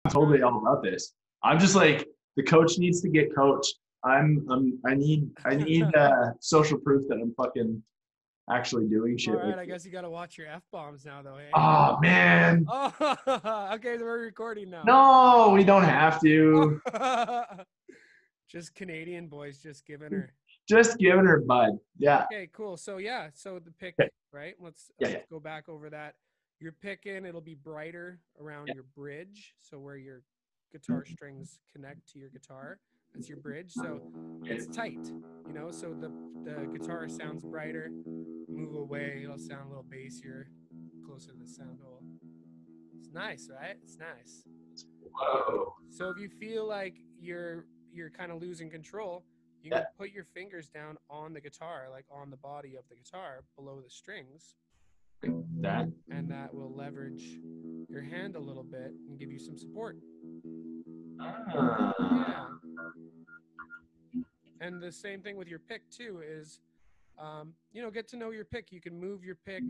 totally all about this. I'm just like, the coach needs to get coached. I need social proof that I'm fucking actually doing shit. All right, like I guess you got to watch your F-bombs now, though, hey? Oh man. Oh, okay, we're recording now. No, we don't have to. Just Canadian boys just giving her. Just giving her bud. Yeah. Okay, cool. So yeah, so the pick, Okay. right? Let's Yeah. go back over that. You're picking, it'll be brighter around your bridge, so where your guitar strings connect to your guitar. That's your bridge. So it's tight, you know, so the guitar sounds brighter. Move away, it'll sound a little bassier, closer to the sound hole. It's nice, right? It's nice. Whoa. So if you feel like you're kind of losing control, you can put your fingers down on the guitar, like on the body of the guitar below the strings. Like that. And that will leverage your hand a little bit and give you some support. Yeah. And the same thing with your pick too is, you know, get to know your pick. You can move your pick.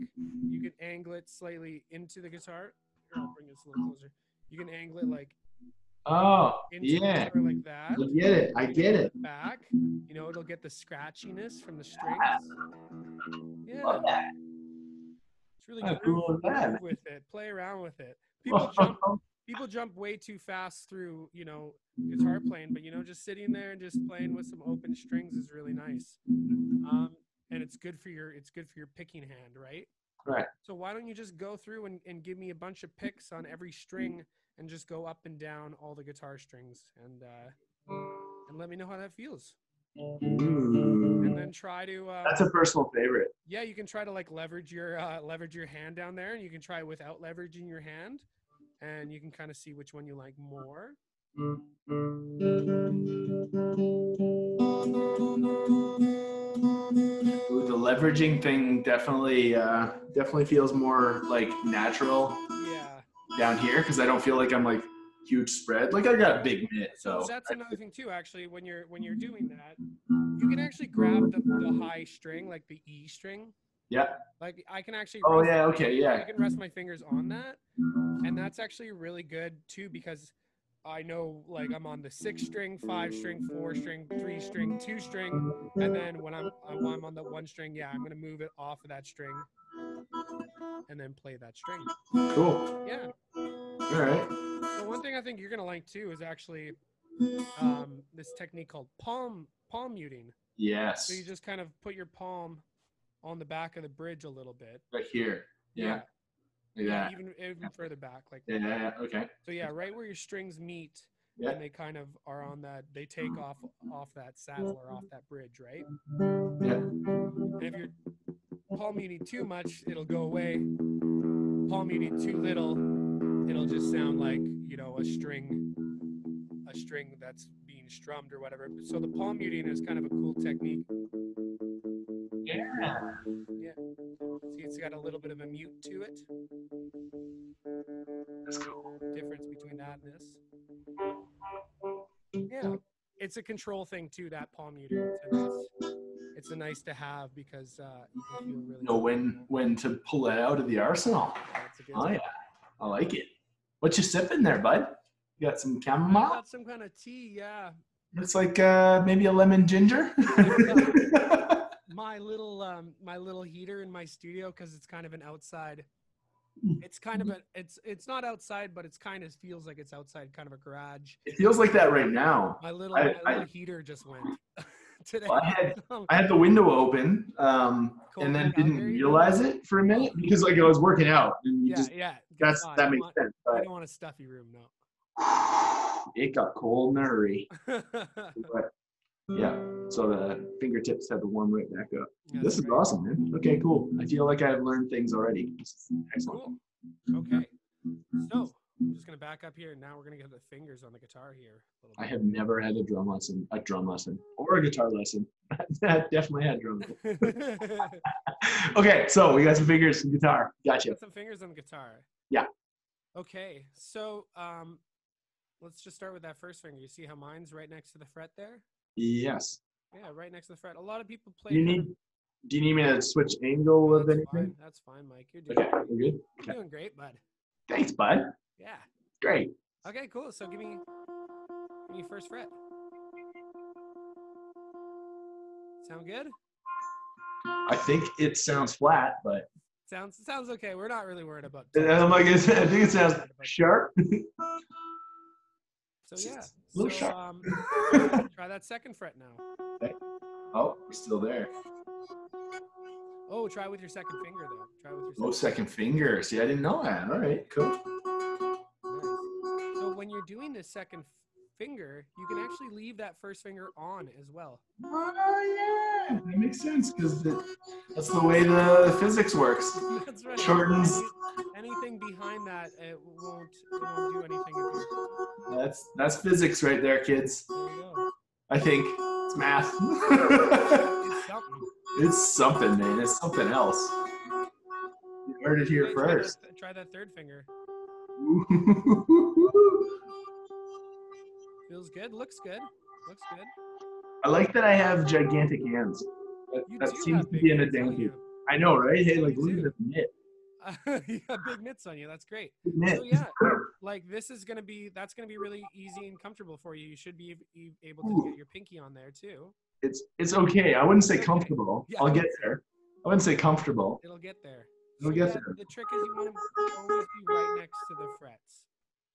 You can angle it slightly into the guitar. Here, I'll bring this a little closer. You can angle it like into the guitar like that. I get it. Back. You know, it'll get the scratchiness from the strings. Yeah. Love that. It's really cool with it. Play around with it. People jump way too fast through, you know, guitar playing, but you know, just sitting there and just playing with some open strings is really nice. And it's good for your picking hand, right? Right. So why don't you just go through and give me a bunch of picks on every string and just go up and down all the guitar strings and let me know how that feels. Ooh. And then try to that's a personal favorite. Yeah, you can try to like leverage your hand down there, and you can try without leveraging your hand, and you can kind of see which one you like more. Ooh, the leveraging thing definitely feels more like natural. Yeah. Down here, because I don't feel like I'm like huge spread. Like I got a big mitt, so that's another thing too. Actually, when you're doing that, you can actually grab the high string, like the E string. Yeah. Like I can actually. Oh yeah. Okay. Yeah. I can rest my fingers on that, and that's actually really good too because I know like I'm on the 6 string, 5 string, 4 string, 3 string, 2 string, and then when I'm on the 1 string, yeah, I'm gonna move it off of that string, and then play that string. Cool. Yeah. All right. So one thing I think you're gonna like too is actually this technique called palm muting. Yes. So you just kind of put your palm on the back of the bridge a little bit. Right here. Yeah. Like that. Even further back, like that. Yeah. Okay. So yeah, right where your strings meet, and they kind of are on that. They take off that saddle or off that bridge, right? Yeah. And if you're palm muting too much, it'll go away. Palm muting too little, it'll just sound like, you know, a string that's being strummed or whatever. So the palm muting is kind of a cool technique. Yeah. Yeah. See, it's got a little bit of a mute to it. That's cool. Difference between that and this. Yeah. It's a control thing too, that palm muting. It's a nice to have because you can feel really know when to pull it out of the arsenal. Oh yeah. I like it. What you sipping there, bud? You got some chamomile? I got some kind of tea, yeah. Looks like maybe a lemon ginger. my little heater in my studio, because it's kind of an outside. It's kind of it's not outside, but it's kind of feels like it's outside, kind of a garage. It feels like that right now. My little heater just went today. Well, I had the window open, and then didn't realize it for a minute because like I was working out. And that makes sense. But you don't want a stuffy room, no. It got cold in a hurry. But yeah, so the fingertips had to warm right back up. Yeah, this is great. Awesome, man. Okay, cool. I feel like I've learned things already. Excellent. Cool. Okay, so I'm just gonna back up here. Now we're gonna get the fingers on the guitar here. I have never had a drum lesson, or a guitar lesson. I definitely had drum. Okay, so we got some fingers, some guitar. Gotcha. Got some fingers on the guitar. Yeah. Okay, so let's just start with that first finger. You see how mine's right next to the fret there? Yes. Yeah, right next to the fret. A lot of people play. Do you need me to switch angle of anything? That's fine, Mike. You're doing okay. We're good. You're doing great, bud. Thanks, bud. Yeah. Great. Okay, cool. So give me first fret. Sound good? I think it sounds flat, but Sounds okay. We're not really worried about I'm like, I think it sounds sharp. So yeah. A little So sharp. try that second fret now. Okay. Oh, we're still there. Oh, try with your second finger though. Try with your Oh, second finger. See, I didn't know that. All right, cool. Nice. So when you're doing this second finger, you can actually leave that first finger on as well. Oh yeah, that makes sense because that's the way the physics works. That's right. Shortens. Anything behind that, it won't do anything. If you... That's physics right there, kids. There you go. I think it's math. It's something. It's something, man. It's something else. You heard it here Okay, first. Try that third finger. Feels good. Looks good. Looks good. I like that I have gigantic hands. That seems to be an advantage. I know, right? Hey, like look at this mitt. You got big mitts on you. That's great. Mitt. So yeah, like that's gonna be really easy and comfortable for you. You should be able to get your pinky on there too. It's okay. I wouldn't say comfortable. Yeah. I'll get there. I wouldn't say comfortable. It'll get there. It'll get there. The trick is you want to always be right next to the frets.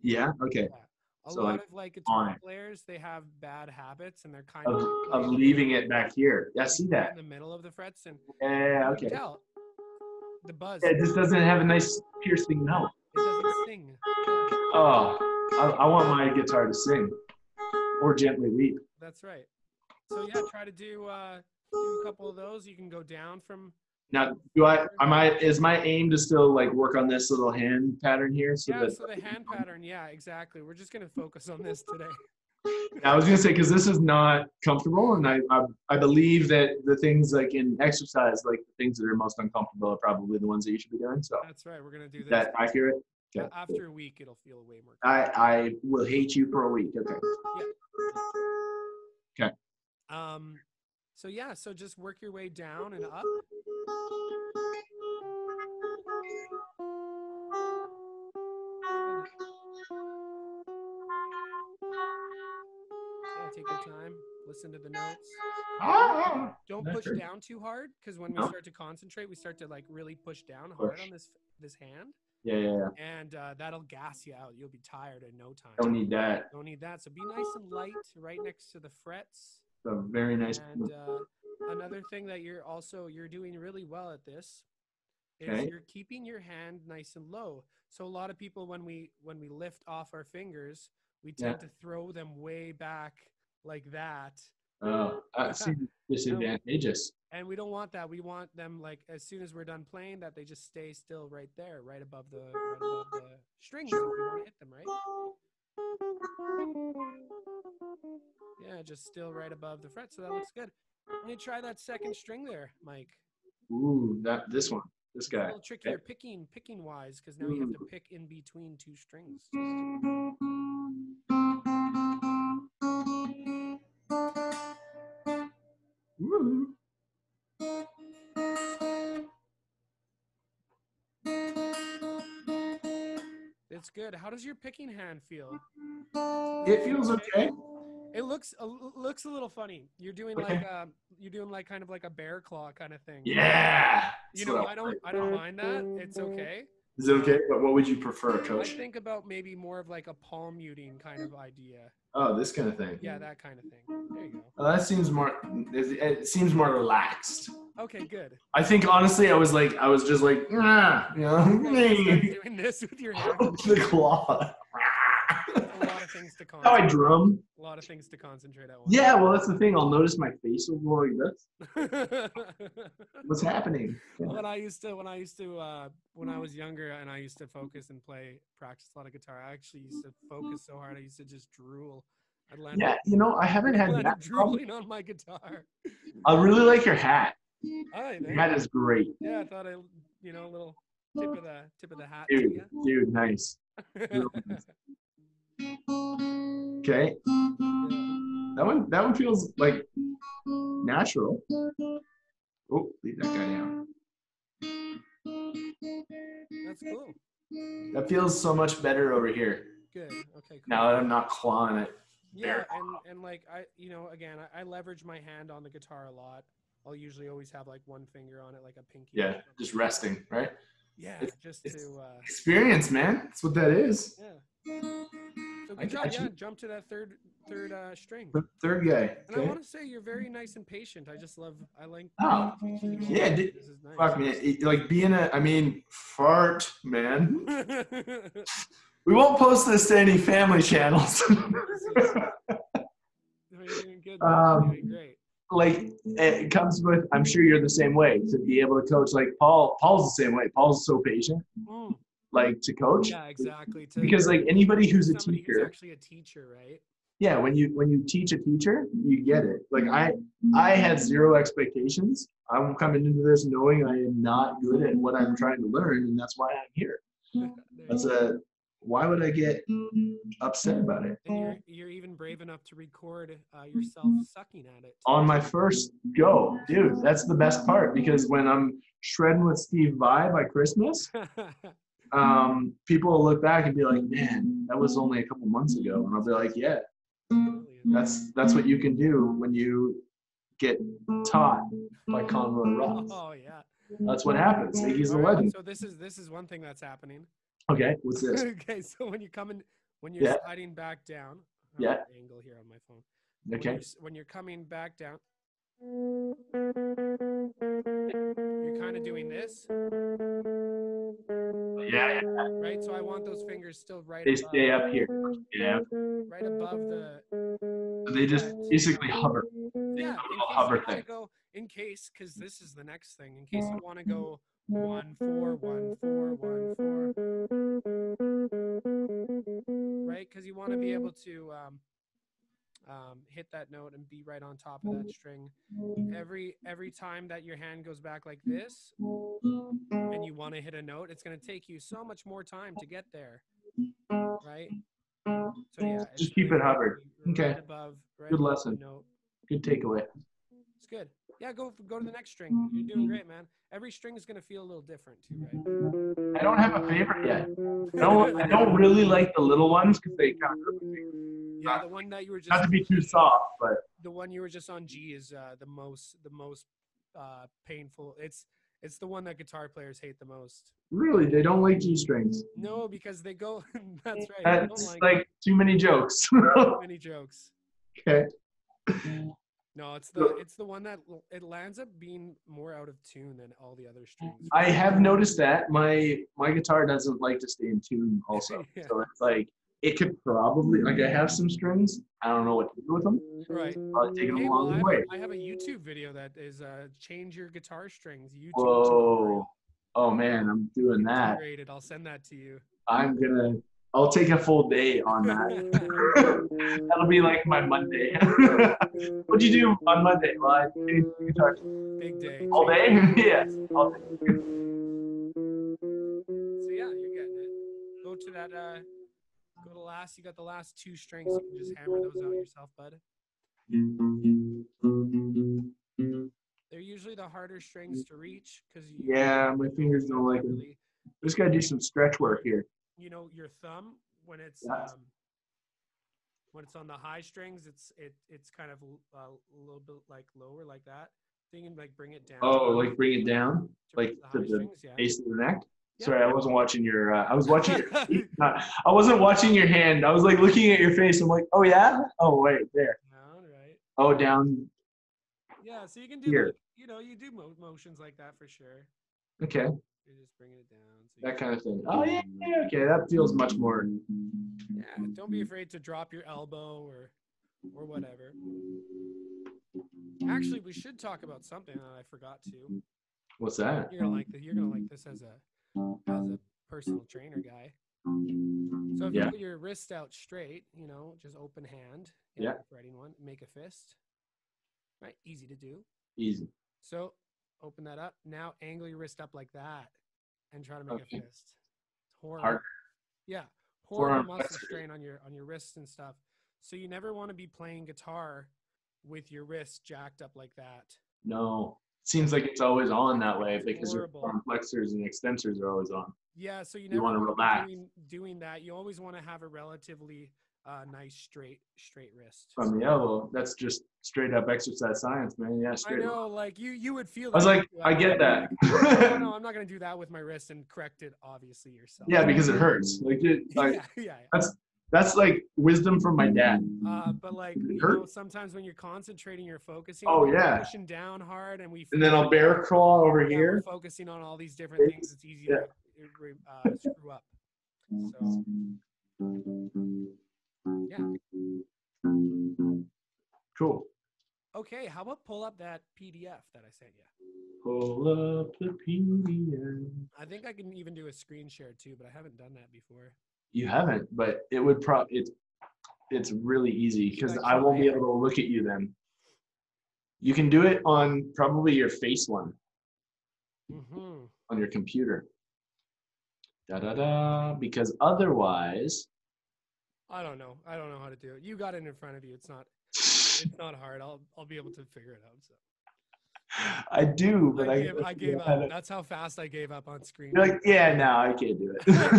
Yeah. Okay. Yeah. A lot of like guitar players, they have bad habits and they're kind of leaving it back here. Yeah, I see that. In the middle of the frets and yeah, okay. Tell the buzz. Yeah, it just doesn't have a nice piercing note. It doesn't sing. Oh, I want my guitar to sing or gently weep. That's right. So yeah, try to do a couple of those. You can go down from. Now, is my aim to still like work on this little hand pattern here? So the hand pattern, yeah, exactly. We're just gonna focus on this today. I was gonna say because this is not comfortable, and I believe that the things like in exercise, like the things that are most uncomfortable, are probably the ones that you should be doing. So that's right. We're gonna do this. Is that accurate? Okay. After a week, it'll feel way more. I will hate you for a week. Okay. Yeah. Okay. So yeah, so just work your way down and up. Yeah, take your time. Listen to the notes. Don't push down too hard because when we start to concentrate, we start to like really push down hard on this hand. Yeah. And that'll gas you out. You'll be tired in no time. Don't need that. Don't need that. So be nice and light, right next to the frets. So very nice. And another thing that you're doing really well at this is you're keeping your hand nice and low. So a lot of people, when we lift off our fingers, we tend to throw them way back like that. Oh, that seems disadvantageous. And we don't want that. We want them like as soon as we're done playing that they just stay still right there, right above the strings. If we want to hit them, right? Yeah, just still right above the fret. So that looks good. Let me try that second string there, Mike. Ooh, this one. This guy. It's a little trickier picking wise because now you have to pick in between two strings. Ooh. It's good. How does your picking hand feel? It feels okay. It looks a little funny. You're doing like kind of like a bear claw kind of thing. Yeah. You know, I don't mind that. It's okay. Is it okay? But what would you prefer, Coach? I think about maybe more of like a palm muting kind of idea. Oh, this kind of thing. Yeah, that kind of thing. There you go. Well, that seems more. It seems more relaxed. Okay, good. I think honestly, I was just like, you know, doing this with your hand. The claw. A lot of things to concentrate. How I drum. A lot of things to concentrate on. Yeah, well, that's the thing. I'll notice my face will go like this. What's happening? Yeah. When I was younger and I used to focus and practice a lot of guitar, I actually used to focus so hard I used to just drool. Yeah, you know, I haven't had that drooling on my guitar. I really like your hat. Hi, your hat is great. Yeah, I thought a little tip of the hat. Dude, nice. Okay. That one feels like natural. Oh, leave that guy down. That's cool. That feels so much better over here. Good. Okay, cool. Now that I'm not clawing it. Yeah, and like again, I leverage my hand on the guitar a lot. I'll usually always have like one finger on it, like a pinky. Yeah, just resting, right? Yeah, It's to experience, man. That's what that is. yeah. So good job. Yeah, jump to that third string. Third guy. And I want to say you're very nice and patient. I like Oh, teaching you all yeah. this is nice. Fuck man, like being fart, man. We won't post this to any family channels. No, you're doing good. You're doing great. Like it comes with, I'm sure you're the same way, to be able to coach. Like Paul's the same way. Paul's so patient, like to coach. Yeah, exactly. Because like anybody who's a teacher, who's actually a teacher, right? Yeah, when you teach a teacher, you get it. Like I had zero expectations. I'm coming into this knowing I am not good at what I'm trying to learn, and that's why I'm here. Why would I get upset about it? And you're even brave enough to record yourself sucking at it. On my first go, dude, that's the best part, because when I'm shredding with Steve Vai by Christmas, people will look back and be like, man, that was only a couple months ago. And I'll be like, yeah, that's what you can do when you get taught by Conroy Ross. Oh yeah. That's what happens. He's a legend. So this is one thing that's happening. Okay, what's this? Okay, so when you're sliding back down, angle here on my phone. Okay. When you're coming back down, you're kind of doing this. Yeah. Right. So I want those fingers still right. They stay up here. Yeah. Right above the. So they just basically hover. Yeah. In case, because this is the next thing. In case you want to go 1 4 1 4 1 4. Right, because you want to be able to hit that note and be right on top of that string. Every time that your hand goes back like this and you want to hit a note, it's going to take you so much more time to get there. Right? So yeah, just keep it hovered. Okay. Right above, good lesson. Note. Good takeaway. It's good. Yeah, go to the next string. You're doing great, man. Every string is going to feel a little different too, right? I don't have a favorite yet. I don't really like the little ones because they kind of. Yeah, the one that you were just. Not to be too soft, but. The one you were just on G is the most painful. It's the one that guitar players hate the most. Really, they don't like G strings. No, because they go. That's right. That's like too many jokes. Too many jokes. Okay. No, it's the one that it lands up being more out of tune than all the other strings. I have noticed that my guitar doesn't like to stay in tune also. Yeah. So it's like it could probably, like, I have some strings. I don't know what to do with them. Right. I'll take them a long way. I have a YouTube video that is change your guitar strings. YouTube. Whoa. Oh man, I'm doing that. Rated. I'll send that to you. I'll take a full day on that. That'll be like my Monday. What'd you do on Monday? Well, I changed the guitar. Big day. All day? Yes. All day. So yeah, you're getting it. Go to that. Go to last. You got the last two strings. You can just hammer those out yourself, bud. They're usually the harder strings to reach because. Yeah, my fingers don't like them. Just gotta do some stretch work here. You know, your thumb when it's on the high strings, it's kind of a little bit like lower like that. So you can like bring it down. Oh, like bring it down, like to the base of the neck. Yeah. Sorry, I wasn't watching your. I was watching your. I wasn't watching your hand. I was like looking at your face. I'm like, oh yeah. Oh wait, there. Down, right. Oh, down. Yeah, so you can do. Like, you do motions like that for sure. Okay. You're just bringing it down. So that kind of thing. Oh yeah. Okay, that feels much more. Yeah, don't be afraid to drop your elbow or whatever. Actually, we should talk about something that I forgot to. What's that? You're gonna like this as a personal trainer guy. So if you put your wrist out straight, just open hand. Writing one, make a fist. Right, easy to do. Easy. So open that up. Now angle your wrist up like that, and try to make a fist. It's horrible. Hard. Yeah, horrible muscle strain on your wrists and stuff. So you never want to be playing guitar with your wrists jacked up like that. No. Seems like it's always on that way It's because your horrible. forearm flexors and extensors are always on. Yeah, so you You never want to want to be relax doing that. You always want to have a relatively nice straight wrist. from So, the elbow. That's just straight up exercise science, man. Yeah, I straight. know, like you would feel I was that. like, I get that. No, no, I'm not gonna do that with my wrist and correct it. Obviously, yourself. Yeah, because it hurts. Yeah. That's like wisdom from my dad. But like It you hurt. know, sometimes when you're concentrating, you're focusing. Oh you're yeah. pushing down hard, and we. And then I'll bear crawl over Yeah, here. we're focusing on all these different things. It's easy to screw up. So yeah. Cool. Okay, how about pull up that PDF that I sent you? Pull up the PDF. I think I can even do a screen share too, but I haven't done that before. You haven't, but it would it's really easy because Should I won't be try it? able to look at you then. You can do it on probably your face one on your computer. Because otherwise, I don't know how to do it. You got it in front of you. It's not hard. I'll be able to figure it out. So I do, but I gave up. That's how fast I gave up on screen. You're like, yeah, no, I can't do it. Nah,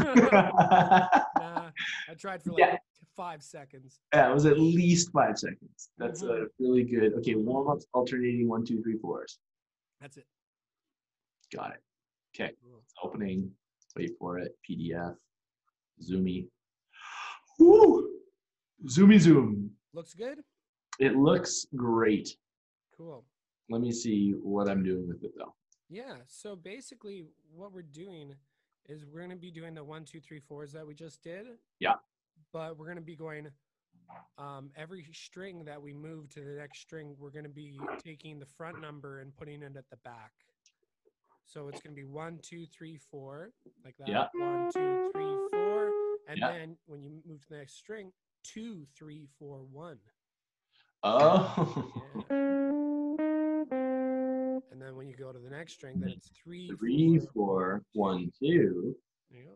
I tried for like 5 seconds. Yeah, it was at least 5 seconds. That's a really good. Okay, warm-ups alternating 1, 2, 3, 4s. That's it. Got it. Okay, it's opening. Wait for it. PDF. Zoomy. Woo! Zoomy zoom. Looks good. It looks great. Cool. Let me see what I'm doing with it though. Yeah. So basically, what we're doing is we're going to be doing the 1, 2, 3, 4s that we just did. Yeah. But we're going to be going every string that we move to the next string, we're going to be taking the front number and putting it at the back. So it's going to be 1, 2, 3, 4, like that. Yeah. 1, 2, 3, 4, and then when you move to the next string, 2, 3, 4, 1. Oh. Yeah. And then when you go to the next string, then it's 3, 4, 1, 2.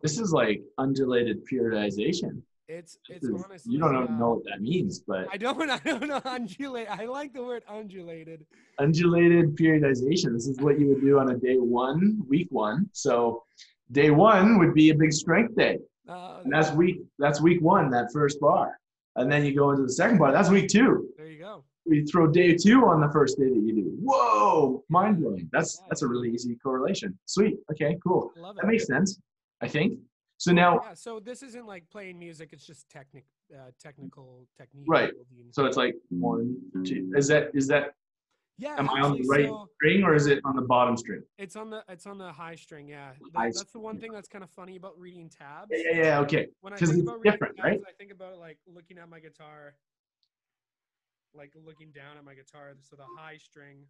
This is like undulated periodization. It's honestly. You don't know what that means, but I don't know undulate. I like the word undulated. Undulated periodization. This is what you would do on a day one, week one. So day one would be a big strength day. And that's week 1, that first bar. And then you go into the second bar, that's week 2. There you go. We throw day 2 on the first day that you do. Whoa, mind blowing. That's a really easy correlation. Sweet. Okay, cool. I love it. That makes sense, I think. So now, so this isn't like playing music; it's just technical technique. Right. So it's like 1, 2. Is that? Yeah. Am I on the right string or is it on the bottom string? It's on the high string. Yeah. That's the one thing that's kind of funny about reading tabs. Yeah. Okay. When I think think it's about different, tabs, right? I think about like looking at my guitar, like looking down at my guitar. So the high string.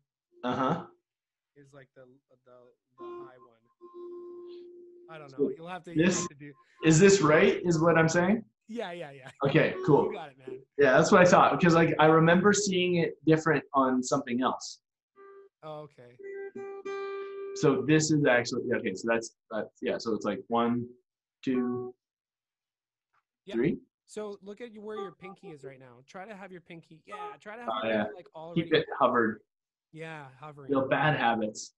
Is like the high one. I don't know. You'll have to do. Is this right? Is what I'm saying? Yeah. Okay, cool. You got it, man. Yeah, that's what I thought because like I remember seeing it different on something else. Oh, okay. So this is actually okay. So that's yeah. So it's like 1, 2, 3. So look at where your pinky is right now. Try to have your pinky. Yeah. Try to have Oh, your yeah. pinky like already. Keep it hovered. Yeah, hovering. Real bad habits.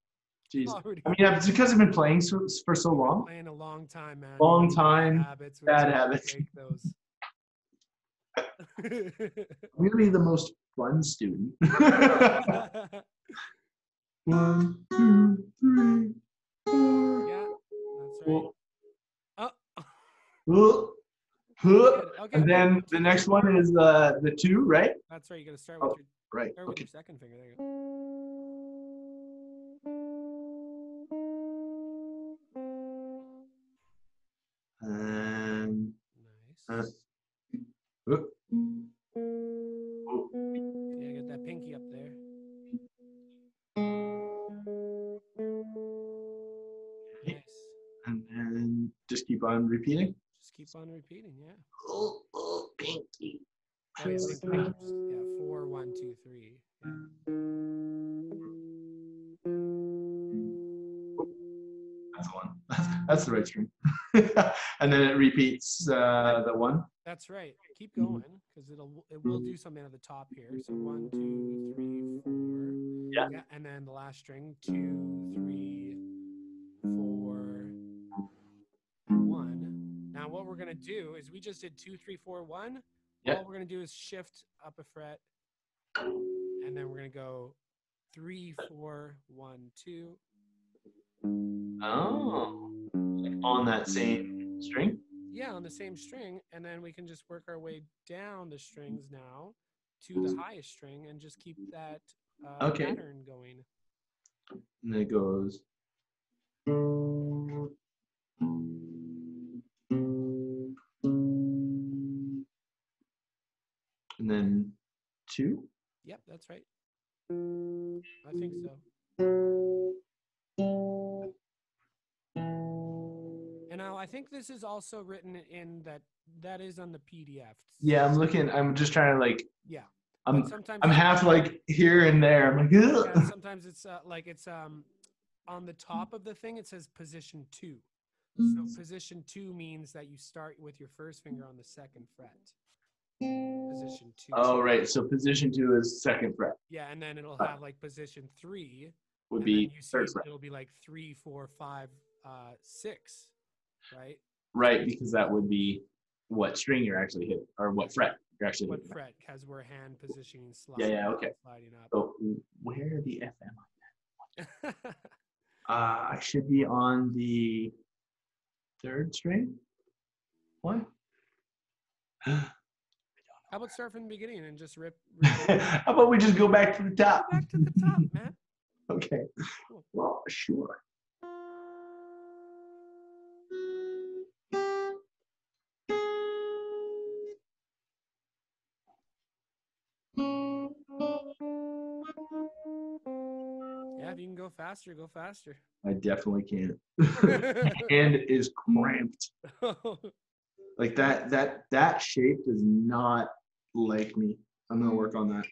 Jeez. Already. I mean, it's because I've been playing for so long. Playing a long time, man. Long time. Bad habits. Break those. I'm gonna be the most fun student. 1, 2, 3, 4. Yeah, that's right. Okay. And then the next one is the 2, right? That's right. You got to start with your second finger. There you go. Nice. Yeah, get that pinky up there. Nice. And then just keep on repeating. Just keep on repeating, yeah. Pinky. Oh, yeah, 4, 1, 2, 3. Yeah. That's the one. That's the right string. And then it repeats the 1. That's right. Keep going because it will do something at the top here. So 1, 2, 3, 4. Yeah. And then the last string 2, 3, 4, 1. Now what we're gonna do is we just did 2, 3, 4, 1. Yeah. All we're gonna do is shift up a fret, and then we're gonna go 3, 4, 1, 2. Oh, on that same string? Yeah, on the same string, and then we can just work our way down the strings now to the highest string and just keep that pattern going. And then it goes. And then 2? Yep, that's right. I think so. And now I think this is also written in that is on the PDF. Yeah, I'm looking. I'm just trying to like. Yeah. I'm half like here and there. I'm like. Yeah, sometimes it's like it's on the top of the thing. It says position 2. So position 2 means that you start with your first finger on the 2nd fret. Position 2. Oh, right. So position 2 is 2nd fret. Yeah, and then it'll have like position 3 would be 3rd fret. It'll be like 3, 4, 5, 6, right? Right, because that would be what string you're actually hitting, or what fret you're actually hitting. What fret? Because we're hand positioning sliding. Yeah, okay. Sliding up. So where the F am I? I should be on the 3rd string. What? How about start from the beginning and just rip? How about we just go back to the top? Go back to the top, man. Okay. Cool. Well, sure. Yeah, if you can go faster, go faster. I definitely can't. Hand is cramped. Like that shape does not like me. I'm gonna work on that.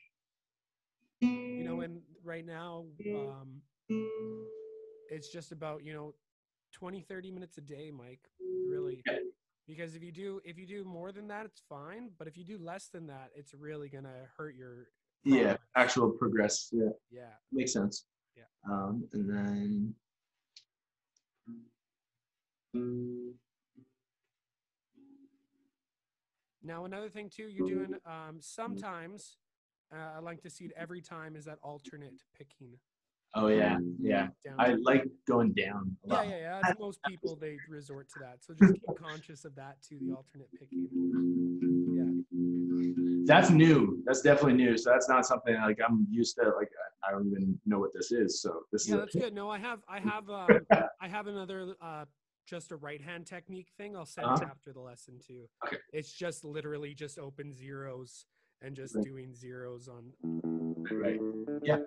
You know, and right now, it's just about 20, 30 minutes a day, Mike. Really, because if you do more than that, it's fine. But if you do less than that, it's really gonna hurt your progress. Actual progress. Yeah, makes sense. Yeah. And then. Now another thing too, you're doing sometimes. I like to see it every time is that alternate picking. Oh yeah. I like going down a lot. Yeah. As most people, they resort to that. So just keep conscious of that too, the alternate picking. Yeah. That's new. That's definitely new. So that's not something like I'm used to. Like I don't even know what this is. So this is. That's good. No, I have another just a right hand technique thing. I'll send it after the lesson too. Okay. It's just literally just open zeros and just doing zeros on. Right. Yeah.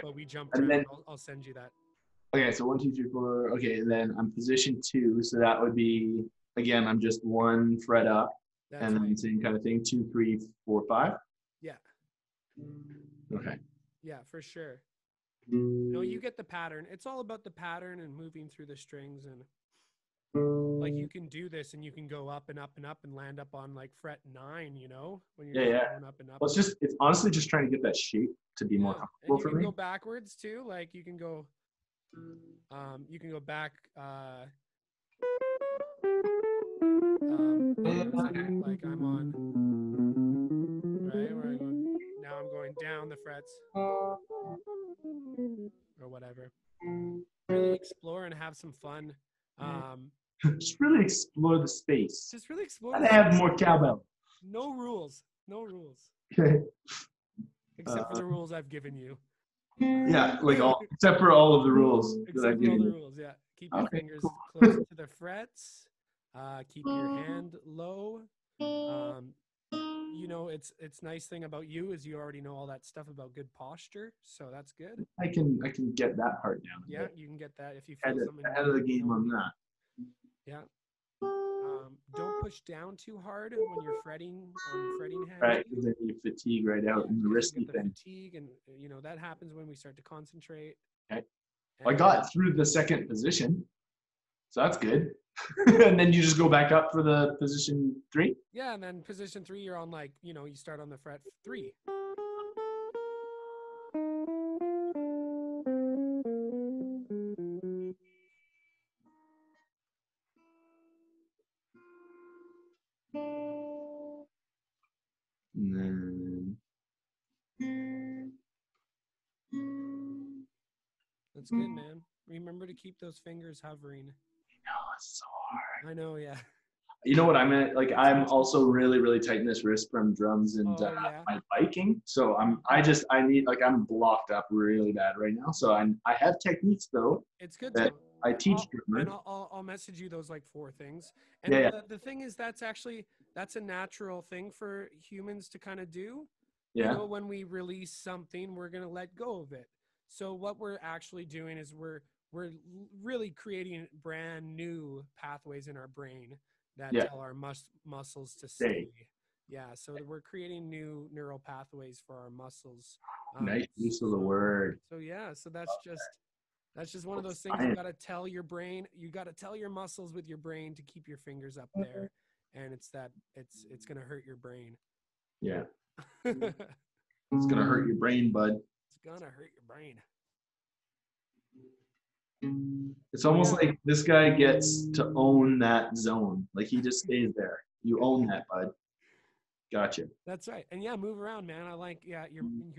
But we jump around. Then, I'll send you that. Okay, so 1, 2, 3, 4. Okay, and then I'm position 2, so that would be again. I'm just 1 fret up, and then same kind of thing. 2, 3, 4, 5. Yeah. Okay. Yeah, for sure. No, you get the pattern. It's all about the pattern and moving through the strings, and like you can do this and you can go up and up and up and land up on like fret 9, when you're going up and up. Well, it's honestly just trying to get that shape to be more comfortable for me. You can go backwards too. Like you can go back. Like I'm on right where I go. Now I'm going down the frets or whatever. Really explore and have some fun. Just really explore the space. Just really explore. And have more cowbell. No rules. No rules. Okay. Except for the rules I've given you. Yeah, like except for all of the rules that I've given you. Yeah. Keep your fingers close to the frets. Keep your hand low. It's nice thing about you is you already know all that stuff about good posture, so that's good. I can get that part down. Yeah, you can get that if you feel something. Ahead of the game on that. Yeah. Don't push down too hard when you're fretting on fretting hand. Right, because then you fatigue right out and the risky thing. Fatigue, and that happens when we start to concentrate. Okay. Well, I got through the 2nd position, So that's good. And then you just go back up for the position 3? Yeah, and then position 3, you're on like, you start on the fret 3. And then That's good, man. Remember to keep those fingers hovering. it's so hard. I know, yeah. You know what I'm at? Like I'm also really, really tight in this wrist from drums and my biking. So I need, like, I'm blocked up really bad right now. So I have techniques though. It's good that though. I teach drummers. And I'll message you those like 4 things. And Yeah. the thing is, that's a natural thing for humans to kind of do. Yeah. You know, when we release something, we're going to let go of it. So what we're actually doing is we're really creating brand new pathways in our brain that tell our muscles to stay. Yeah, so we're creating new neural pathways for our muscles. Nice use of the word. So yeah, so that's just one of those things. You got to tell your brain, you got to tell your muscles with your brain to keep your fingers up there, and it's going to hurt your brain. Yeah. It's going to hurt your brain, bud. It's going to hurt your brain. It's almost like this guy gets to own that zone. Like he just stays there. You own that, bud. Gotcha. That's right. And yeah, move around, man. I like, you're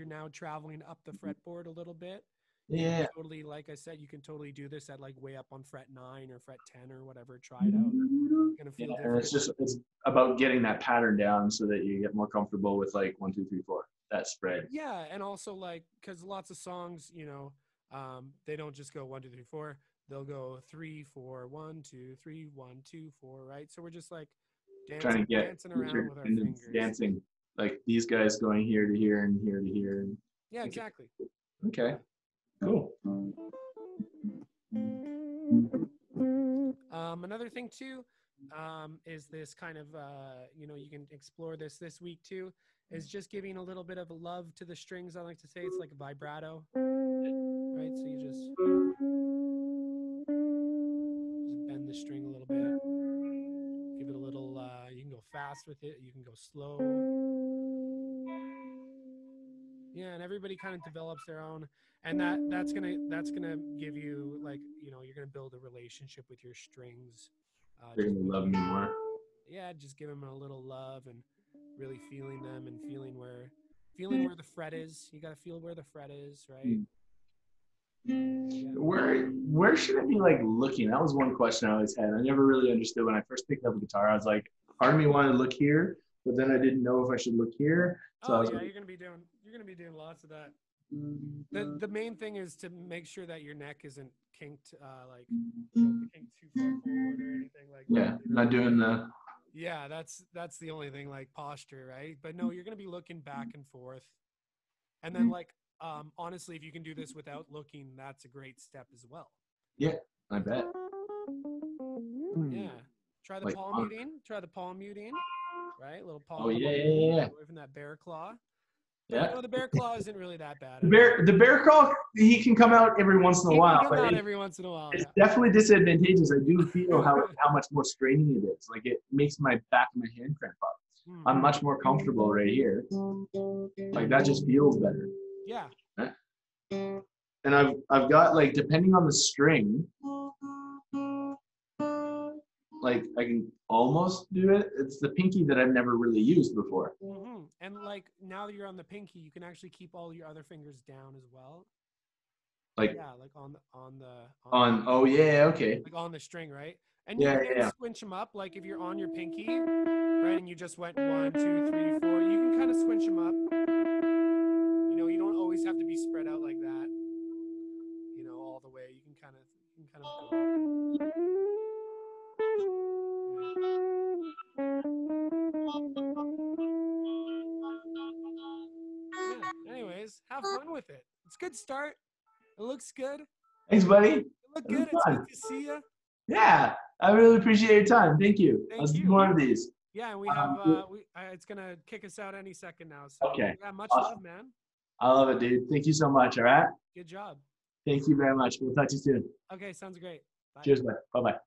now traveling up the fretboard a little bit. Yeah. Totally, like I said, you can totally do this at like way up on fret 9 or fret 10 or whatever. Try it out. Gonna feel different. And it's about getting that pattern down so that you get more comfortable with like 1, 2, 3, 4, that spread. Yeah, and also like, because lots of songs, they don't just go 1, 2, 3, 4. They'll go 3, 4, 1, 2, 3, 1, 2, 4. Right. So we're just like dancing around with our fingers. Dancing like these guys going here to here and here to here. And yeah, exactly. Okay. Cool. Another thing too, is this kind of, you can explore this week too, is just giving a little bit of love to the strings. I like to say it's like a vibrato, right? So you just bend the string a little bit, give it a little, you can go fast with it, you can go slow. Yeah, and everybody kind of develops their own, and that's gonna give you, like, you're gonna build a relationship with your strings. They're gonna love me more. Yeah, just give them a little love and really feeling them and feeling where the fret is. You gotta feel where the fret is, right? Yeah. Where should I be like looking? That was one question I always had. I never really understood when I first picked up a guitar. I was like, part of me wanted to look here, but then I didn't know if I should look here. So you're gonna be doing lots of that. The main thing is to make sure that your neck isn't kinked, like kinked too far forward or anything like that. Yeah, not doing the. Yeah, that's the only thing, like posture, right? But no, you're gonna be looking back and forth, and then like honestly, if you can do this without looking, that's a great step as well. Yeah, I bet. Yeah, try the palm muting. Try the palm muting, right? A little palm. Oh yeah. Away from that bear claw. Yeah. The bear claw isn't really that bad. The bear claw, he can come out every once in a while. He can come out every once in a while. It's definitely disadvantageous. I do feel how much more straining it is. Like it makes my back of my hand cramp up. I'm much more comfortable right here. Like that just feels better. Yeah. And I've got, like, depending on the string, like I can almost do it. It's the pinky that I've never really used before. Mm-hmm. And like now that you're on the pinky, you can actually keep all your other fingers down as well. Like like okay. Like on the string, right? And you can switch them up. Like if you're on your pinky, right, and you just went 1, 2, 3, 4, you can kind of switch them up. You don't always have to be spread out like that. All the way. You can kind of go. Yeah. Anyways, have fun with it. It's a good start. It looks good. Thanks, buddy. It looked good. It's good to see you. Yeah, I really appreciate your time. Thank you. Let's do more of these. Yeah, and we have it's gonna kick us out any second now. So okay. Yeah, much love, man. I love it, dude. Thank you so much. All right. Good job. Thank you very much. We'll talk to you soon. Okay, sounds great. Bye. Cheers, bye. Bye-bye.